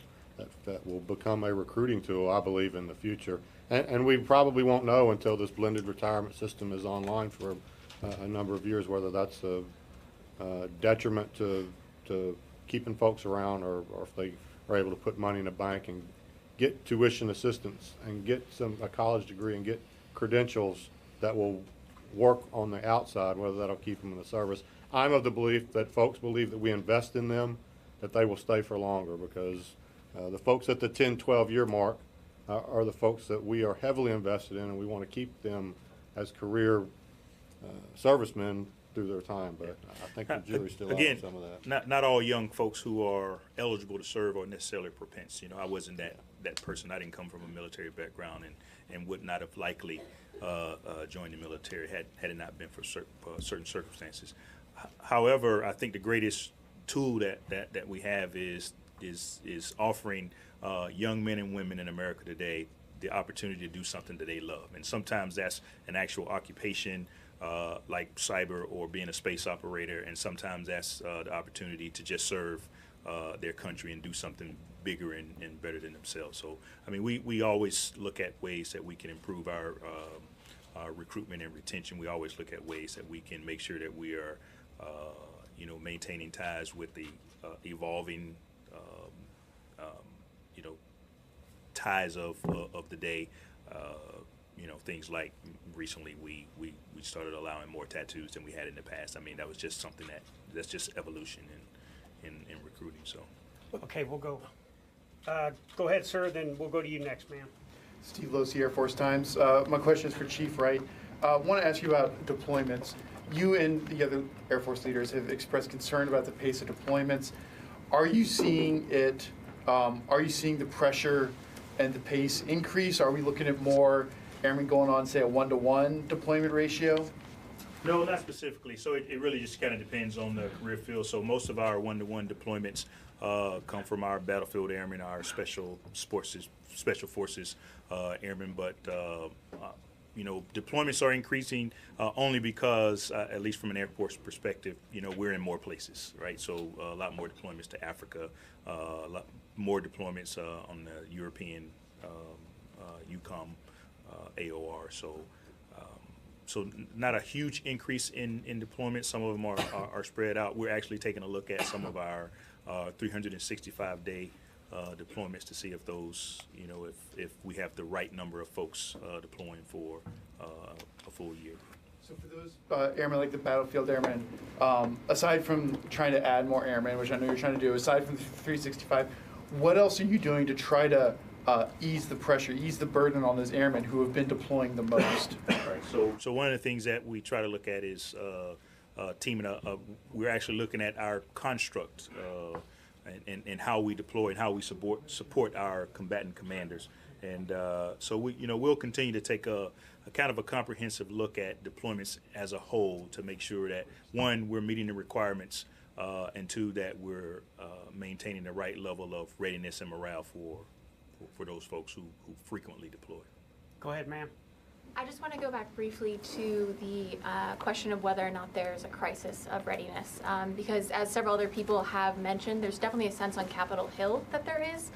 will become a recruiting tool, I believe, in the future. And we probably won't know until this blended retirement system is online for a number of years, whether that's a detriment to keeping folks around, or if they are able to put money in a bank and get tuition assistance and get a college degree and get credentials that will work on the outside, whether that'll keep them in the service. I'm of the belief that folks believe that we invest in them, that they will stay for longer, because the folks at the 10, 12-year mark are the folks that we are heavily invested in, and we want to keep them as career servicemen through their time. But I think the jury's still out on some of that. Not all young folks who are eligible to serve are necessarily propense. I wasn't that person. I didn't come from a military background and would not have likely joined the military had it not been for certain circumstances. However, I think the greatest tool that we have is offering young men and women in America today the opportunity to do something that they love. And sometimes that's an actual occupation like cyber or being a space operator, and sometimes that's the opportunity to just serve their country and do something bigger and better than themselves. So, I mean, we always look at ways that we can improve our recruitment and retention. We always look at ways that we can make sure that we are, maintaining ties with the evolving, ties of the day. Things like recently we started allowing more tattoos than we had in the past. I mean, that was just something that's just evolution in recruiting. So. Okay, we'll go. Go ahead, sir. Then we'll go to you next, ma'am. Steve Losey, Air Force Times. My question is for Chief Wright. I want to ask you about deployments. You and the other Air Force leaders have expressed concern about the pace of deployments. Are you seeing it? Are you seeing the pressure and the pace increase? Are we looking at more airmen going on, say, a 1-to-1 deployment ratio? No, not specifically. So it really just kind of depends on the career field. So most of our 1-to-1 deployments come from our battlefield airmen, our special forces airmen. But deployments are increasing only because, at least from an Air Force perspective, we're in more places, right? So a lot more deployments to Africa, a lot more deployments on the European EUCOM AOR. So not a huge increase in deployments. Some of them are spread out. We're actually taking a look at some of our 365-day deployments to see if those, if we have the right number of folks deploying for a full year. So for those airmen, like the battlefield airmen, aside from trying to add more airmen, which I know you're trying to do, aside from the 365, what else are you doing to try to ease the pressure, ease the burden on those airmen who have been deploying the most? Right. So one of the things that we try to look at is teaming up. We're actually looking at our construct and how we deploy and how we support our combatant commanders. And so we'll continue to take a kind of a comprehensive look at deployments as a whole to make sure that, one, we're meeting the requirements, and two, that we're maintaining the right level of readiness and morale for those folks who frequently deploy. Go ahead, ma'am. I just want to go back briefly to the question of whether or not there's a crisis of readiness, because as several other people have mentioned, there's definitely a sense on Capitol Hill that there is,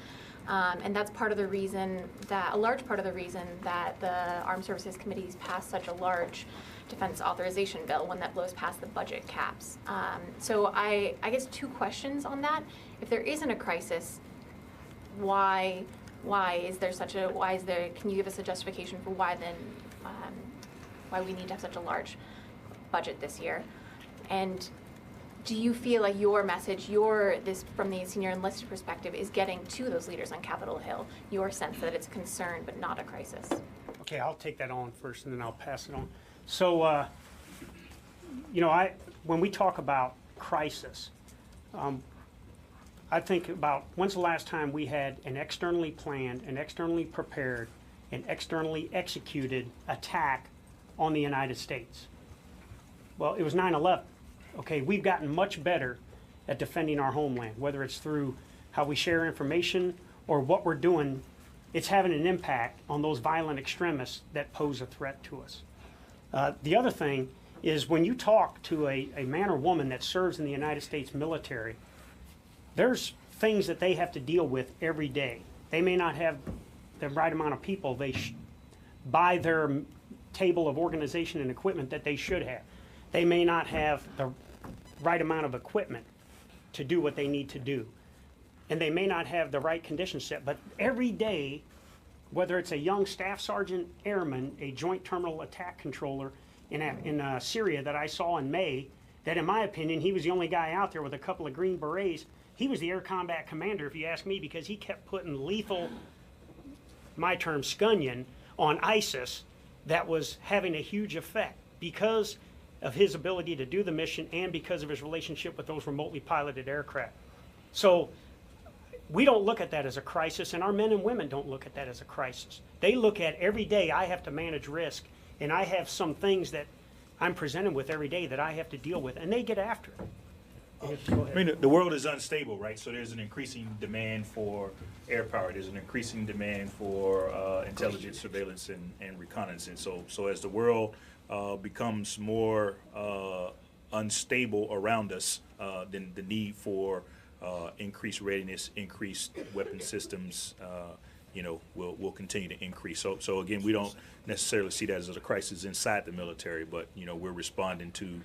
and that's part of the reason that, a large part of the reason that the Armed Services Committee's passed such a large defense authorization bill, one that blows past the budget caps. So I guess two questions on that. If there isn't a crisis, why is there such a, can you give us a justification for why then, why we need to have such a large budget this year? And do you feel like your message, from the senior enlisted perspective, is getting to those leaders on Capitol Hill, your sense that it's a concern but not a crisis? Okay, I'll take that on first and then I'll pass it on. So, when we talk about crisis, I think about when's the last time we had an externally planned, an externally prepared, an externally executed attack on the United States? Well, it was 9/11. Okay, we've gotten much better at defending our homeland, whether it's through how we share information or what we're doing. It's having an impact on those violent extremists that pose a threat to us. The other thing is when you talk to a man or woman that serves in the United States military, there's things that they have to deal with every day. They may not have the right amount of people by their table of organization and equipment that they should have. They may not have the right amount of equipment to do what they need to do. And they may not have the right conditions set. But every day, whether it's a young staff sergeant airman, a joint terminal attack controller in Syria that I saw in May, that in my opinion, he was the only guy out there with a couple of green berets. He was the air combat commander, if you ask me, because he kept putting lethal, my term, scunion on ISIS that was having a huge effect because of his ability to do the mission and because of his relationship with those remotely piloted aircraft. So we don't look at that as a crisis, and our men and women don't look at that as a crisis. They look at every day I have to manage risk, and I have some things that I'm presented with every day that I have to deal with, and they get after it. I mean, the world is unstable, right? So there's an increasing demand for air power. There's an increasing demand for intelligence, surveillance, and reconnaissance. So as the world becomes more unstable around us, then the need for increased readiness, increased weapon systems, will continue to increase. So again, we don't necessarily see that as a crisis inside the military, but we're responding to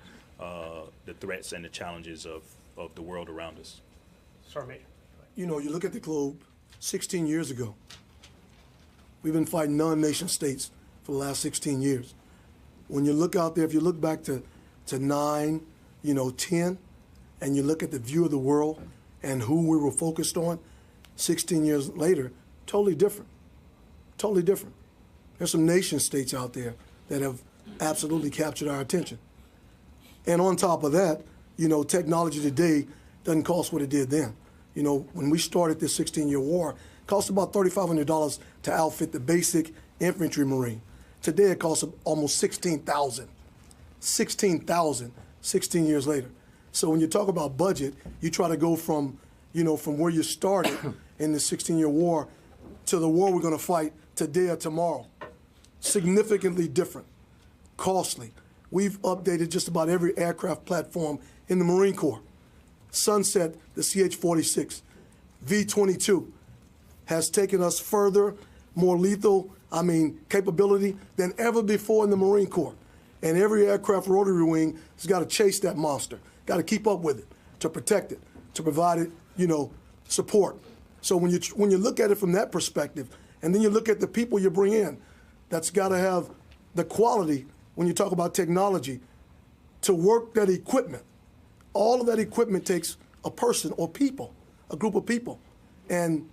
the threats and the challenges of the world around us. Sorry, Major. You look at the globe 16 years ago. We've been fighting non-nation states for the last 16 years. When you look out there, if you look back to 9, 10, and you look at the view of the world and who we were focused on, 16 years later, totally different. Totally different. There's some nation states out there that have absolutely captured our attention. And on top of that, technology today doesn't cost what it did then. When we started this 16-year war, it cost about $3,500 to outfit the basic infantry Marine. Today it costs almost $16,000. $16,000 16 years later. So when you talk about budget, you try to go from where you started in the 16-year war to the war we're going to fight today or tomorrow. Significantly different, costly. We've updated just about every aircraft platform in the Marine Corps. Sunset, the CH-46, V-22 has taken us further, more lethal, capability than ever before in the Marine Corps. And every aircraft rotary wing has got to chase that monster, got to keep up with it, to protect it, to provide it, support. So when you look at it from that perspective, and then you look at the people you bring in, that's got to have the quality, when you talk about technology, to work that equipment. All of that equipment takes a person or people, a group of people. And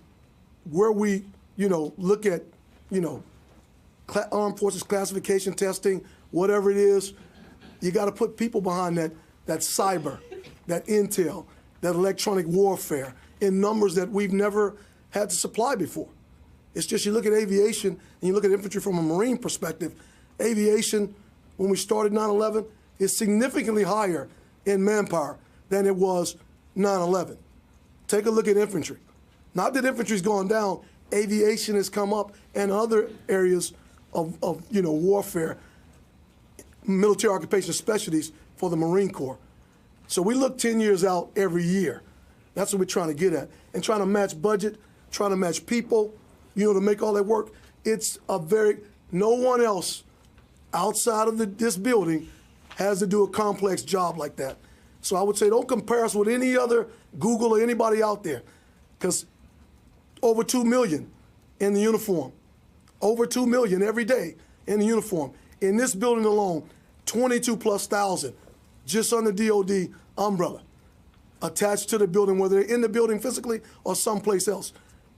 where we look at, armed forces classification testing, whatever it is, you got to put people behind that cyber, that intel, that electronic warfare in numbers that we've never had to supply before. It's just you look at aviation and you look at infantry from a Marine perspective, aviation, when we started 9/11, is significantly higher in manpower than it was 9/11. Take a look at infantry. Not that infantry's gone down, aviation has come up and other areas of warfare, military occupation specialties for the Marine Corps. So we look 10 years out every year. That's what we're trying to get at. And trying to match budget, trying to match people, to make all that work. It's no one else outside of this building has to do a complex job like that. So I would say don't compare us with any other Google or anybody out there, because over 2 million in the uniform, over 2 million every day in the uniform. In this building alone, 22,000+ just under DOD umbrella attached to the building, whether they're in the building physically or someplace else.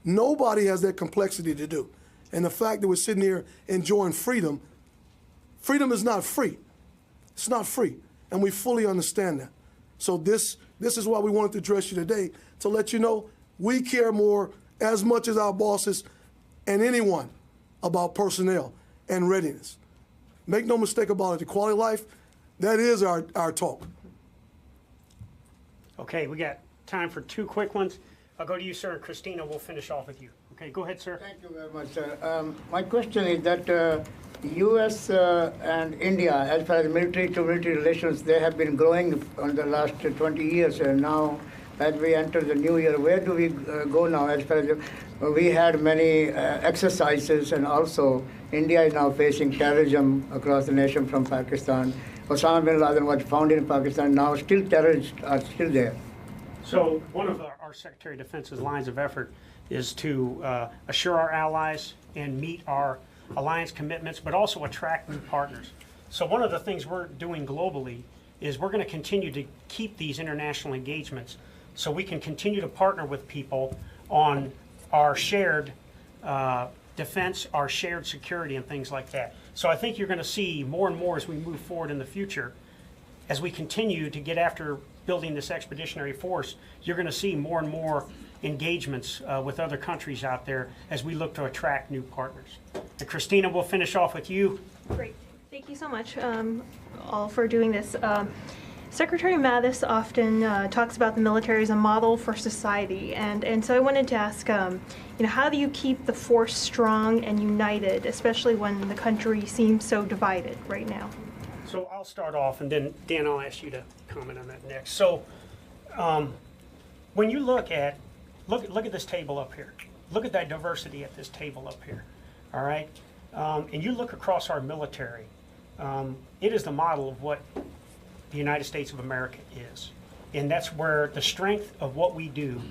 Nobody has that complexity to do. And the fact that we're sitting here enjoying freedom is not free. It's not free. And we fully understand that. So this is why we wanted to address you today, to let you know we care more as much as our bosses and anyone about personnel and readiness. Make no mistake about it, the quality of life, that is our talk. Okay, we got time for 2 quick ones. I'll go to you, sir, and Christina, we'll finish off with you. Okay, go ahead, sir. Thank you very much, sir. My question is that U.S. And India, as far as military-to-military relations, they have been growing on the last 20 years. And now, as we enter the new year, where do we go now? As far as we had many exercises, and also India is now facing terrorism across the nation from Pakistan. Osama bin Laden was found in Pakistan. Now, still terrorists are still there. So one of our Secretary of Defense's lines of effort is to assure our allies and meet our alliance commitments, but also attract new partners. So one of the things we're doing globally is we're going to continue to keep these international engagements so we can continue to partner with people on our shared defense, our shared security, and things like that. So I think you're going to see more and more as we move forward in the future, as we continue to get after building this expeditionary force, you're going to see more and more engagements with other countries out there as we look to attract new partners. And Christina, we'll finish off with you. Great. Thank you so much all for doing this. Secretary Mattis often talks about the military as a model for society, and so I wanted to ask, how do you keep the force strong and united, especially when the country seems so divided right now? So I'll start off, and then Dan, I'll ask you to comment on that next. So when you look at this table up here, look at that diversity at this table up here, all right? And you look across our military, it is the model of what the United States of America is. And that's where the strength of what we do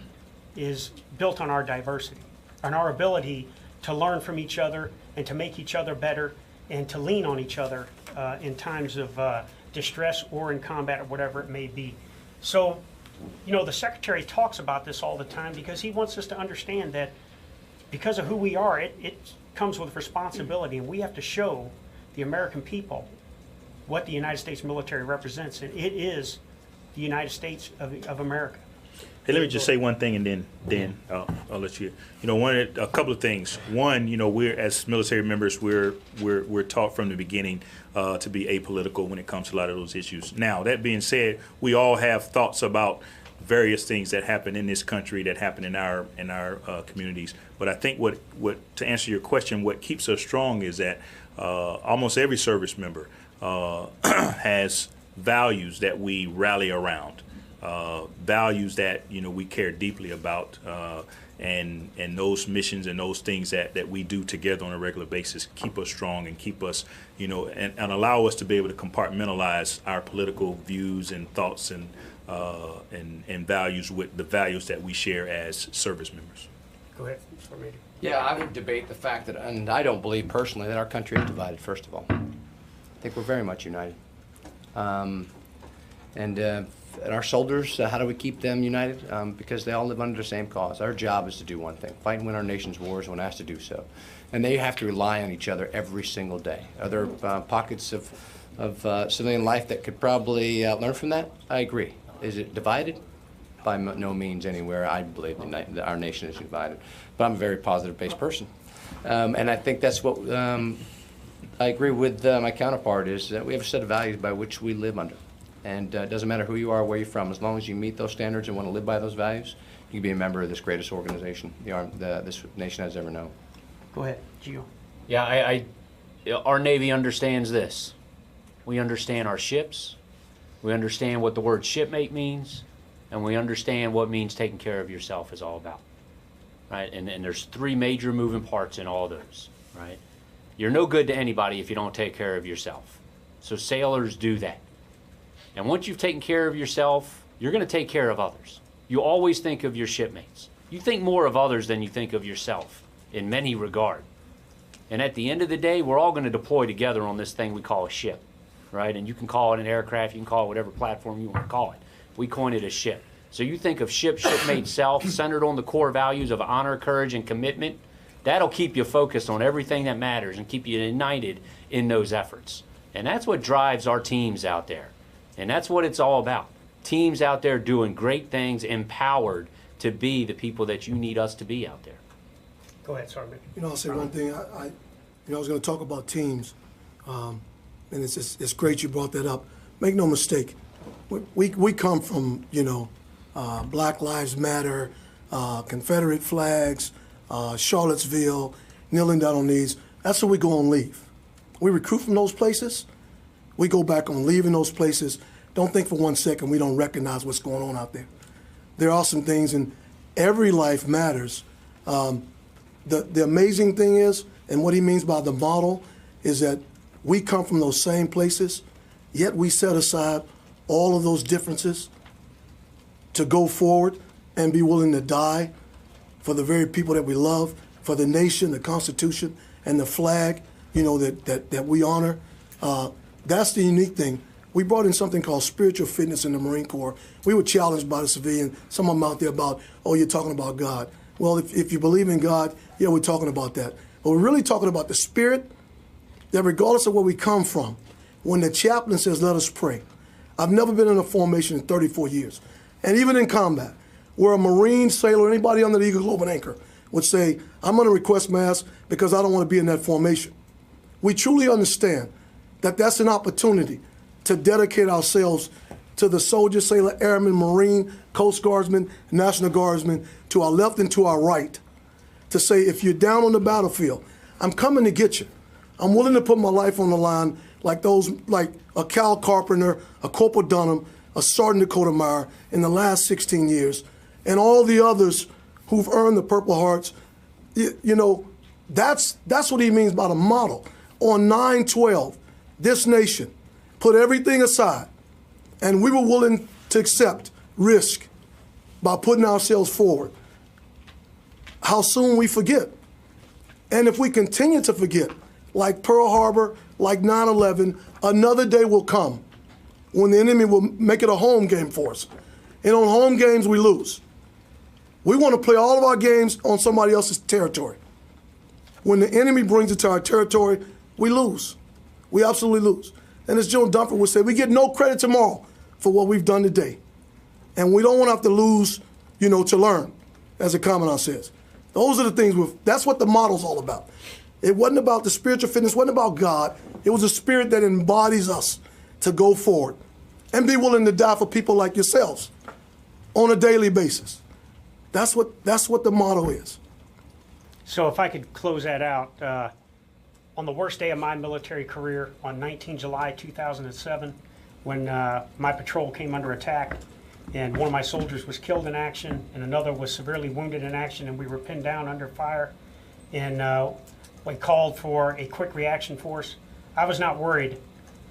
is built on our diversity, on our ability to learn from each other and to make each other better and to lean on each other in times of distress or in combat or whatever it may be. So, the Secretary talks about this all the time because he wants us to understand that because of who we are, it comes with responsibility, and we have to show the American people what the United States military represents, and it is the United States of America. Hey, let me just say one thing, and then Dan, I'll let you. A couple of things. One, we're as military members, we're taught from the beginning to be apolitical when it comes to a lot of those issues. Now, that being said, we all have thoughts about various things that happen in this country, that happen in our communities. But I think what to answer your question, what keeps us strong is that almost every service member has values that we rally around. Values that we care deeply about, and those missions and those things that we do together on a regular basis keep us strong and keep us and allow us to be able to compartmentalize our political views and thoughts and values with the values that we share as service members. Go ahead. Yeah, I would debate the fact that, and I don't believe personally that our country is divided, first of all. I think we're very much united. and our soldiers, how do we keep them united? Because they all live under the same cause. Our job is to do one thing, fight and win our nation's wars when asked to do so. And they have to rely on each other every single day. Are there pockets of civilian life that could probably learn from that? I agree. Is it divided? By no means anywhere. I believe that our nation is divided. But I'm a very positive-based person. And I think that's what I agree with my counterpart, is that we have a set of values by which we live under. And it doesn't matter who you are, where you're from, as long as you meet those standards and want to live by those values, you can be a member of this greatest organization this nation has ever known. Go ahead, Gio. Yeah, our Navy understands this. We understand our ships. We understand what the word shipmate means. And we understand what means taking care of yourself is all about. Right? And there's three major moving parts in all those. Right? You're no good to anybody if you don't take care of yourself. So sailors do that. And once you've taken care of yourself, you're going to take care of others. You always think of your shipmates. You think more of others than you think of yourself in many regards. And at the end of the day, we're all going to deploy together on this thing we call a ship. Right? And you can call it an aircraft, you can call it whatever platform you want to call it. We coin it a ship. So you think of shipmate self, centered on the core values of honor, courage, and commitment. That'll keep you focused on everything that matters and keep you united in those efforts. And that's what drives our teams out there. And that's what it's all about. Teams out there doing great things, empowered to be the people that you need us to be out there. Go ahead, Sergeant. I'll say one thing. I was going to talk about teams, and it's great you brought that up. Make no mistake. We come from, Black Lives Matter, Confederate flags, Charlottesville, kneeling down on knees. That's where we go on leave. We recruit from those places. We go back on leave in those places. Don't think for 1 second we don't recognize what's going on out there. There are some things, and every life matters. The amazing thing is, and what he means by the model, is that we come from those same places, yet we set aside all of those differences to go forward and be willing to die for the very people that we love, for the nation, the Constitution, and the flag, that we honor. That's the unique thing. We brought in something called spiritual fitness in the Marine Corps. We were challenged by the civilian, some of them out there about, oh, you're talking about God. Well, if you believe in God, yeah, we're talking about that. But we're really talking about the spirit that regardless of where we come from, when the chaplain says, let us pray. I've never been in a formation in 34 years. And even in combat, where a Marine, sailor, anybody under the Eagle, Globe, and Anchor would say, I'm going to request mass because I don't want to be in that formation. We truly understand that that's an opportunity to dedicate ourselves to the soldier, sailor, airman, Marine, Coast Guardsman, National Guardsman, to our left and to our right, to say, if you're down on the battlefield, I'm coming to get you. I'm willing to put my life on the line like a Cal Carpenter, a Corporal Dunham, a Sergeant Dakota Meyer in the last 16 years, and all the others who've earned the Purple Hearts. That's what he means by the model. On 9/12, this nation put everything aside, and we were willing to accept risk by putting ourselves forward. How soon we forget. And if we continue to forget, like Pearl Harbor, like 9/11, another day will come when the enemy will make it a home game for us. And on home games, we lose. We want to play all of our games on somebody else's territory. When the enemy brings it to our territory, we lose. We absolutely lose. And as Joe Dunford would say, we get no credit tomorrow for what we've done today. And we don't want to have to lose, to learn, as the Commandant says. Those are the things, that's what the model's all about. It wasn't about the spiritual fitness, it wasn't about God. It was a spirit that embodies us to go forward and be willing to die for people like yourselves on a daily basis. That's what the motto is. So if I could close that out, on the worst day of my military career, on 19 July 2007, when my patrol came under attack, and one of my soldiers was killed in action, and another was severely wounded in action, and we were pinned down under fire, and we called for a quick reaction force. I was not worried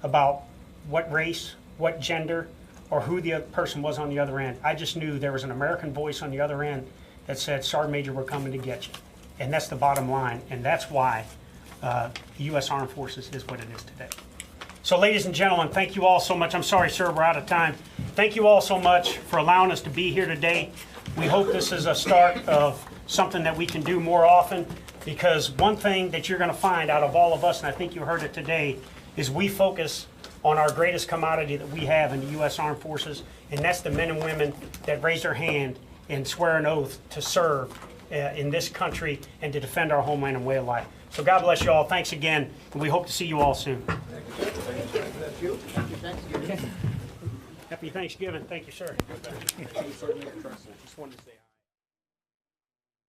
about what race, what gender, or who the other person was on the other end. I just knew there was an American voice on the other end that said, Sergeant Major, we're coming to get you. And that's the bottom line, and that's why the U.S. Armed Forces is what it is today. So ladies and gentlemen, thank you all so much. I'm sorry, sir, we're out of time. Thank you all so much for allowing us to be here today. We hope this is a start of something that we can do more often, because one thing that you're going to find out of all of us, and I think you heard it today, is we focus on our greatest commodity that we have in the U.S. Armed Forces, and that's the men and women that raise their hand and swear an oath to serve in this country and to defend our homeland and way of life. So God bless you all. Thanks again, and we hope to see you all soon. Thank you. Happy Thanksgiving. Happy Thanksgiving. Thank you, sir. Just wanted to say